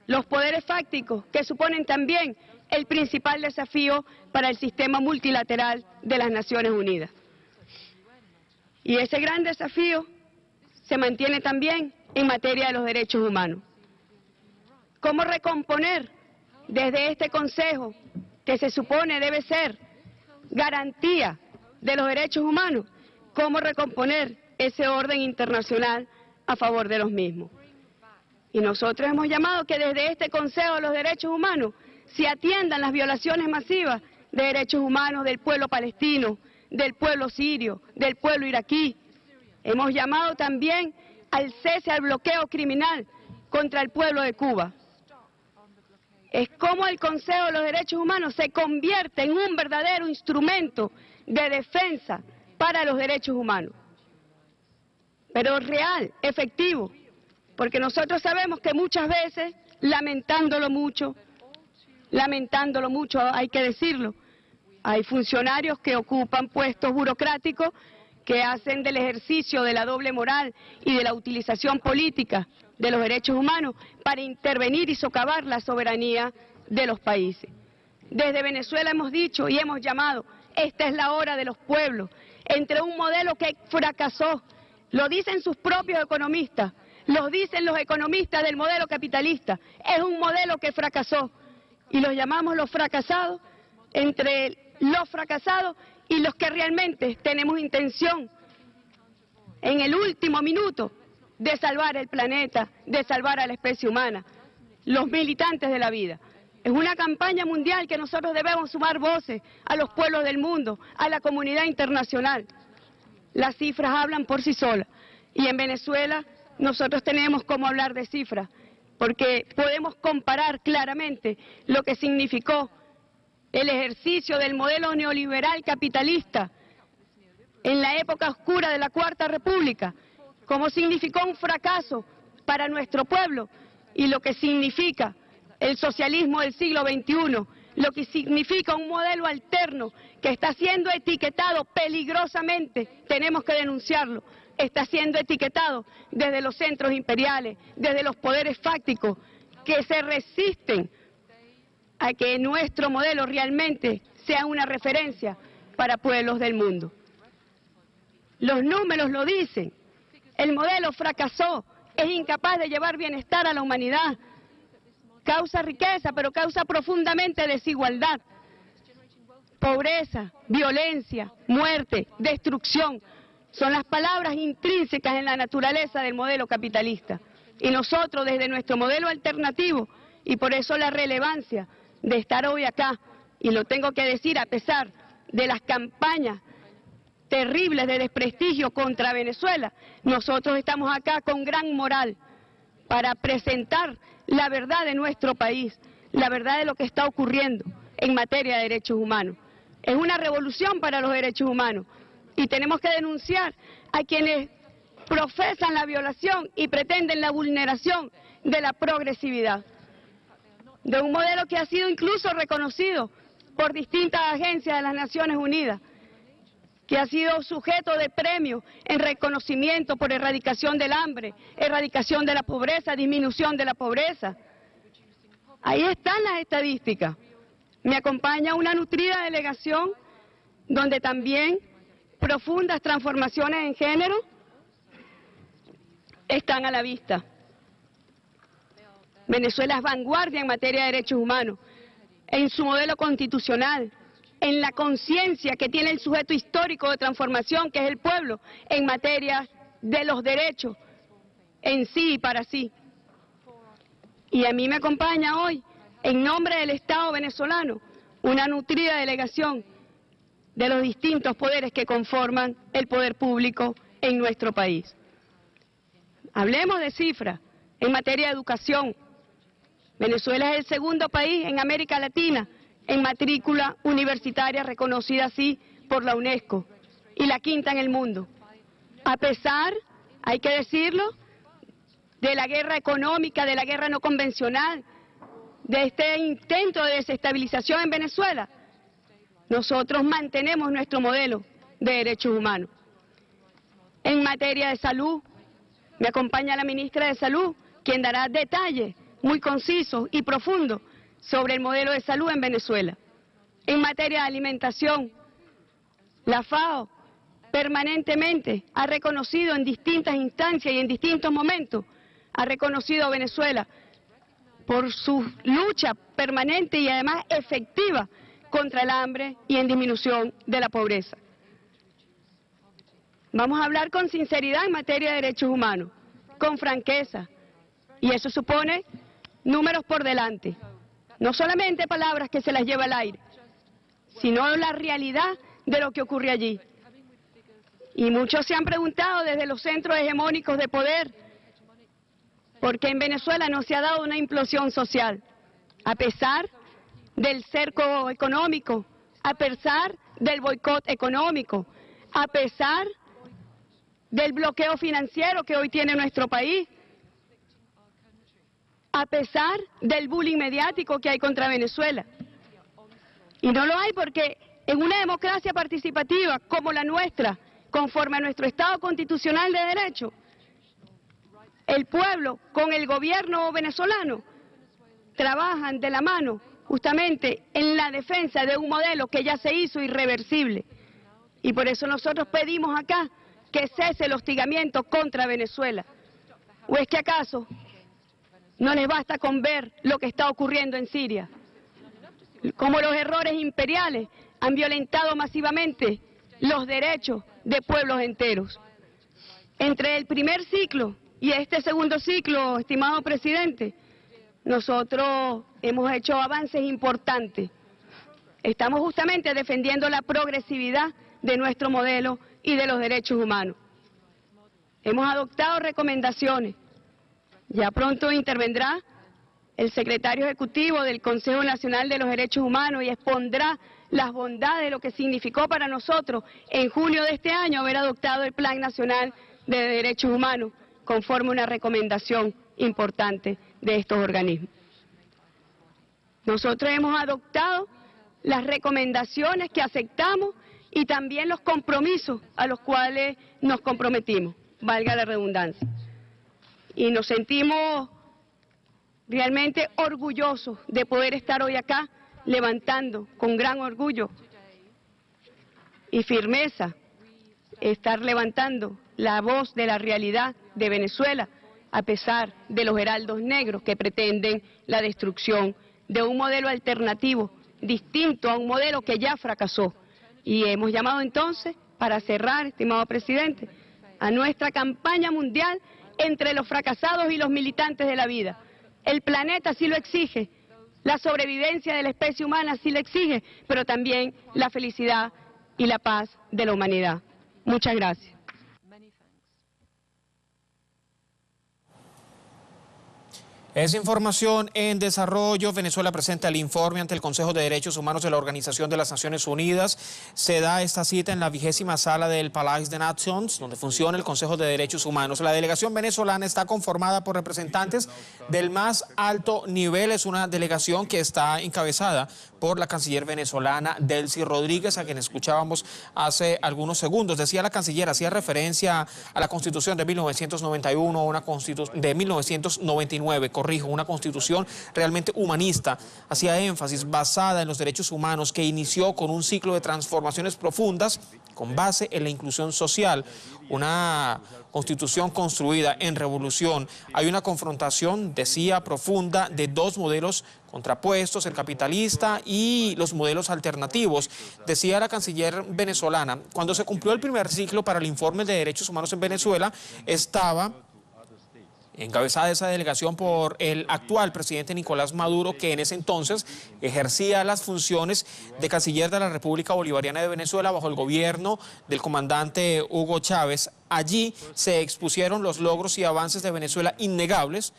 los poderes fácticos, que suponen también el principal desafío para el sistema multilateral de las Naciones Unidas. Y ese gran desafío se mantiene también en materia de los derechos humanos. ¿Cómo recomponer desde este Consejo, que se supone debe ser garantía de los derechos humanos, cómo recomponer ese orden internacional a favor de los mismos? Y nosotros hemos llamado que desde este Consejo de los Derechos Humanos se atiendan las violaciones masivas de derechos humanos del pueblo palestino, del pueblo sirio, del pueblo iraquí. Hemos llamado también al cese al bloqueo criminal contra el pueblo de Cuba. Es como el Consejo de los Derechos Humanos se convierte en un verdadero instrumento de defensa para los derechos humanos, pero real, efectivo, porque nosotros sabemos que muchas veces, lamentándolo mucho, hay que decirlo, hay funcionarios que ocupan puestos burocráticos que hacen del ejercicio de la doble moral y de la utilización política de los derechos humanos para intervenir y socavar la soberanía de los países. Desde Venezuela hemos dicho y hemos llamado, esta es la hora de los pueblos, entre un modelo que fracasó, lo dicen sus propios economistas, lo dicen los economistas del modelo capitalista, es un modelo que fracasó y los llamamos los fracasados, entre los fracasados y los que realmente tenemos intención en el último minuto de salvar el planeta, de salvar a la especie humana, los militantes de la vida. Es una campaña mundial que nosotros debemos sumar voces a los pueblos del mundo, a la comunidad internacional. Las cifras hablan por sí solas y en Venezuela nosotros tenemos cómo hablar de cifras, porque podemos comparar claramente lo que significó el ejercicio del modelo neoliberal capitalista en la época oscura de la Cuarta República, cómo significó un fracaso para nuestro pueblo y lo que significa el socialismo del siglo XXI, lo que significa un modelo alterno que está siendo etiquetado peligrosamente, tenemos que denunciarlo, está siendo etiquetado desde los centros imperiales, desde los poderes fácticos que se resisten a que nuestro modelo realmente sea una referencia para pueblos del mundo. Los números lo dicen, el modelo fracasó, es incapaz de llevar bienestar a la humanidad, causa riqueza, pero causa profundamente desigualdad, pobreza, violencia, muerte, destrucción. Son las palabras intrínsecas en la naturaleza del modelo capitalista. Y nosotros desde nuestro modelo alternativo, y por eso la relevancia de estar hoy acá, y lo tengo que decir a pesar de las campañas terribles de desprestigio contra Venezuela, nosotros estamos acá con gran moral para presentar la verdad de nuestro país, la verdad de lo que está ocurriendo en materia de derechos humanos. Es una revolución para los derechos humanos y tenemos que denunciar a quienes profesan la violación y pretenden la vulneración de la progresividad, de un modelo que ha sido incluso reconocido por distintas agencias de las Naciones Unidas, que ha sido sujeto de premios en reconocimiento por erradicación del hambre, erradicación de la pobreza, disminución de la pobreza. Ahí están las estadísticas. Me acompaña una nutrida delegación donde también profundas transformaciones en género están a la vista. Venezuela es vanguardia en materia de derechos humanos, en su modelo constitucional, en la conciencia que tiene el sujeto histórico de transformación, que es el pueblo, en materia de los derechos en sí y para sí. Y a mí me acompaña hoy, en nombre del Estado venezolano, una nutrida delegación de los distintos poderes que conforman el poder público en nuestro país. Hablemos de cifras en materia de educación. Venezuela es el segundo país en América Latina en matrícula universitaria reconocida así por la UNESCO y la quinta en el mundo. A pesar, hay que decirlo, de la guerra económica, de la guerra no convencional, de este intento de desestabilización en Venezuela, nosotros mantenemos nuestro modelo de derechos humanos. En materia de salud, me acompaña la ministra de Salud, quien dará detalles muy concisos y profundos sobre el modelo de salud en Venezuela. En materia de alimentación, la FAO permanentemente ha reconocido en distintas instancias y en distintos momentos, ha reconocido a Venezuela por su lucha permanente y además efectiva contra el hambre y en disminución de la pobreza. Vamos a hablar con sinceridad en materia de derechos humanos, con franqueza, y eso supone números por delante, no solamente palabras que se las lleva al aire, sino la realidad de lo que ocurre allí. Y muchos se han preguntado desde los centros hegemónicos de poder, ¿por qué en Venezuela no se ha dado una implosión social? A pesar del cerco económico, a pesar del boicot económico, a pesar del bloqueo financiero que hoy tiene nuestro país, a pesar del bullying mediático que hay contra Venezuela. Y no lo hay porque en una democracia participativa como la nuestra, conforme a nuestro Estado constitucional de derecho, el pueblo con el gobierno venezolano trabajan de la mano justamente en la defensa de un modelo que ya se hizo irreversible. Y por eso nosotros pedimos acá que cese el hostigamiento contra Venezuela. ¿O es que acaso no les basta con ver lo que está ocurriendo en Siria? Como los errores imperiales han violentado masivamente los derechos de pueblos enteros. Entre el primer ciclo y este segundo ciclo, estimado presidente, nosotros hemos hecho avances importantes. Estamos justamente defendiendo la progresividad de nuestro modelo y de los derechos humanos. Hemos adoptado recomendaciones. Ya pronto intervendrá el secretario ejecutivo del Consejo Nacional de los Derechos Humanos y expondrá las bondades de lo que significó para nosotros en julio de este año haber adoptado el Plan Nacional de Derechos Humanos conforme a una recomendación importante de estos organismos. Nosotros hemos adoptado las recomendaciones que aceptamos y también los compromisos a los cuales nos comprometimos, valga la redundancia. Y nos sentimos realmente orgullosos de poder estar hoy acá levantando con gran orgullo y firmeza, estar levantando la voz de la realidad de Venezuela, a pesar de los heraldos negros que pretenden la destrucción de un modelo alternativo, distinto a un modelo que ya fracasó. Y hemos llamado entonces, para cerrar, estimado presidente, a nuestra campaña mundial entre los fracasados y los militantes de la vida. El planeta sí lo exige, la sobrevivencia de la especie humana sí lo exige, pero también la felicidad y la paz de la humanidad. Muchas gracias. Es información en desarrollo. Venezuela presenta el informe ante el Consejo de Derechos Humanos de la Organización de las Naciones Unidas. Se da esta cita en la 20ª sala del Palais des Nations, donde funciona el Consejo de Derechos Humanos. La delegación venezolana está conformada por representantes del más alto nivel. Es una delegación que está encabezada por la canciller venezolana Delcy Rodríguez, a quien escuchábamos hace algunos segundos. Decía la canciller, hacía referencia a la Constitución de 1991, una Constitución de 1999, una constitución realmente humanista, hacía énfasis basada en los derechos humanos que inició con un ciclo de transformaciones profundas con base en la inclusión social, una constitución construida en revolución. Hay una confrontación, decía, profunda de dos modelos contrapuestos, el capitalista y los modelos alternativos. Decía la canciller venezolana, cuando se cumplió el primer ciclo para el informe de derechos humanos en Venezuela, estaba encabezada esa delegación por el actual presidente Nicolás Maduro, que en ese entonces ejercía las funciones de canciller de la República Bolivariana de Venezuela bajo el gobierno del comandante Hugo Chávez. Allí se expusieron los logros y avances de Venezuela innegables.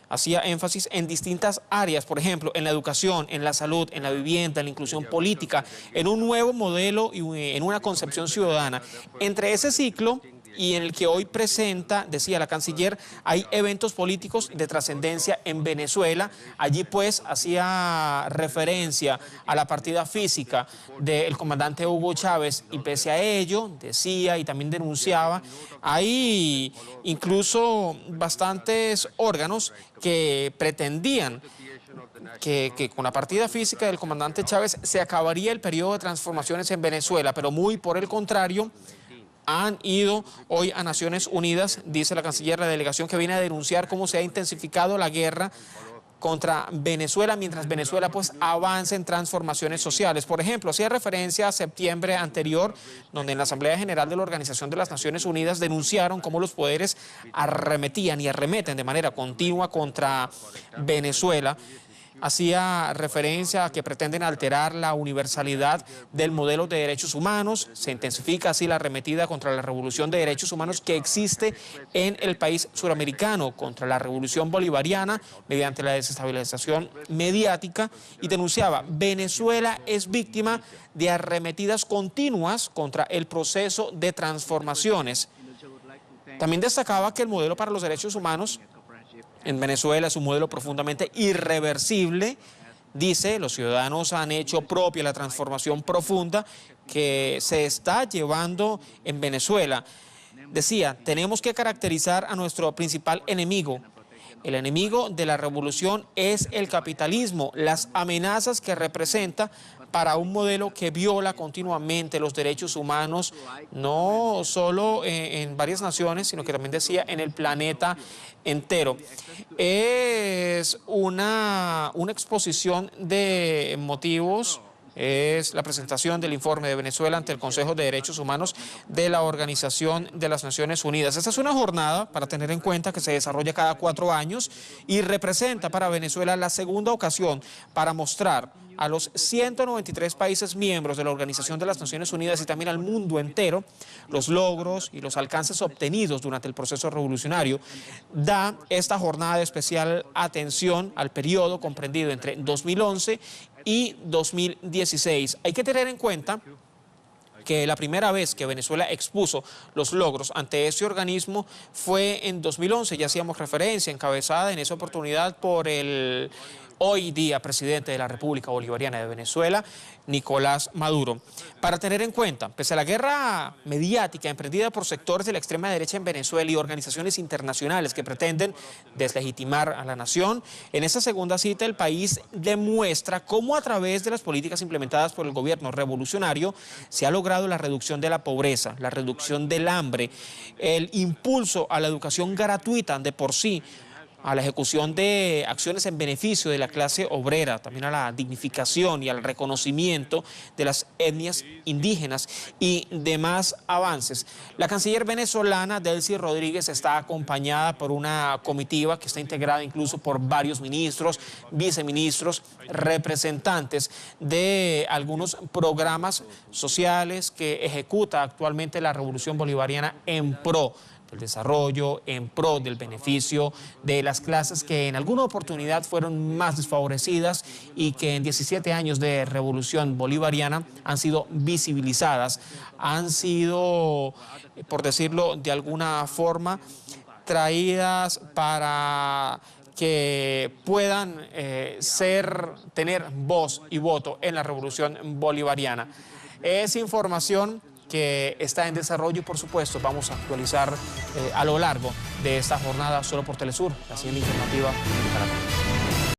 Hacía énfasis en distintas áreas, por ejemplo, en la educación, en la salud, en la vivienda, en la inclusión política, en un nuevo modelo y en una concepción ciudadana. Entre ese ciclo y en el que hoy presenta, decía la canciller, hay eventos políticos de trascendencia en Venezuela. Allí pues hacía referencia a la partida física del comandante Hugo Chávez y pese a ello decía y también denunciaba, hay incluso bastantes órganos que pretendían que con la partida física del comandante Chávez se acabaría el periodo de transformaciones en Venezuela, pero muy por el contrario, han ido hoy a Naciones Unidas, dice la canciller, la delegación que viene a denunciar cómo se ha intensificado la guerra contra Venezuela, mientras Venezuela pues avanza en transformaciones sociales. Por ejemplo, hacía referencia a septiembre anterior, donde en la Asamblea General de la Organización de las Naciones Unidas denunciaron cómo los poderes arremetían y arremeten de manera continua contra Venezuela. Hacía referencia a que pretenden alterar la universalidad del modelo de derechos humanos. Se intensifica así la arremetida contra la revolución de derechos humanos que existe en el país suramericano, contra la revolución bolivariana mediante la desestabilización mediática, y denunciaba: Venezuela es víctima de arremetidas continuas contra el proceso de transformaciones. También destacaba que el modelo para los derechos humanos en Venezuela es un modelo profundamente irreversible. Dice, los ciudadanos han hecho propia la transformación profunda que se está llevando en Venezuela. Decía, tenemos que caracterizar a nuestro principal enemigo. El enemigo de la revolución es el capitalismo, las amenazas que representa para un modelo que viola continuamente los derechos humanos, no solo en varias naciones, sino que también decía en el planeta entero. Es una exposición de motivos. Es la presentación del informe de Venezuela ante el Consejo de Derechos Humanos de la Organización de las Naciones Unidas. Esta es una jornada para tener en cuenta que se desarrolla cada 4 años y representa para Venezuela la segunda ocasión para mostrar a los 193 países miembros de la Organización de las Naciones Unidas y también al mundo entero los logros y los alcances obtenidos durante el proceso revolucionario. Da esta jornada de especial atención al periodo comprendido entre 2011 y 2016. Hay que tener en cuenta que la primera vez que Venezuela expuso los logros ante ese organismo fue en 2011, ya hacíamos referencia, encabezada en esa oportunidad por el hoy día presidente de la República Bolivariana de Venezuela, Nicolás Maduro. Para tener en cuenta, pese a la guerra mediática emprendida por sectores de la extrema derecha en Venezuela y organizaciones internacionales que pretenden deslegitimar a la nación, en esta segunda cita el país demuestra cómo a través de las políticas implementadas por el gobierno revolucionario se ha logrado la reducción de la pobreza, la reducción del hambre, el impulso a la educación gratuita de por sí, a la ejecución de acciones en beneficio de la clase obrera, también a la dignificación y al reconocimiento de las etnias indígenas y demás avances. La canciller venezolana Delcy Rodríguez está acompañada por una comitiva que está integrada incluso por varios ministros, viceministros, representantes de algunos programas sociales que ejecuta actualmente la Revolución Bolivariana en pro del desarrollo, en pro del beneficio de las clases que en alguna oportunidad fueron más desfavorecidas y que en 17 años de revolución bolivariana han sido visibilizadas, han sido, por decirlo de alguna forma, traídas para que puedan tener voz y voto en la revolución bolivariana. Es información que está en desarrollo y por supuesto vamos a actualizar a lo largo de esta jornada solo por Telesur, la señal informativa de Caracol.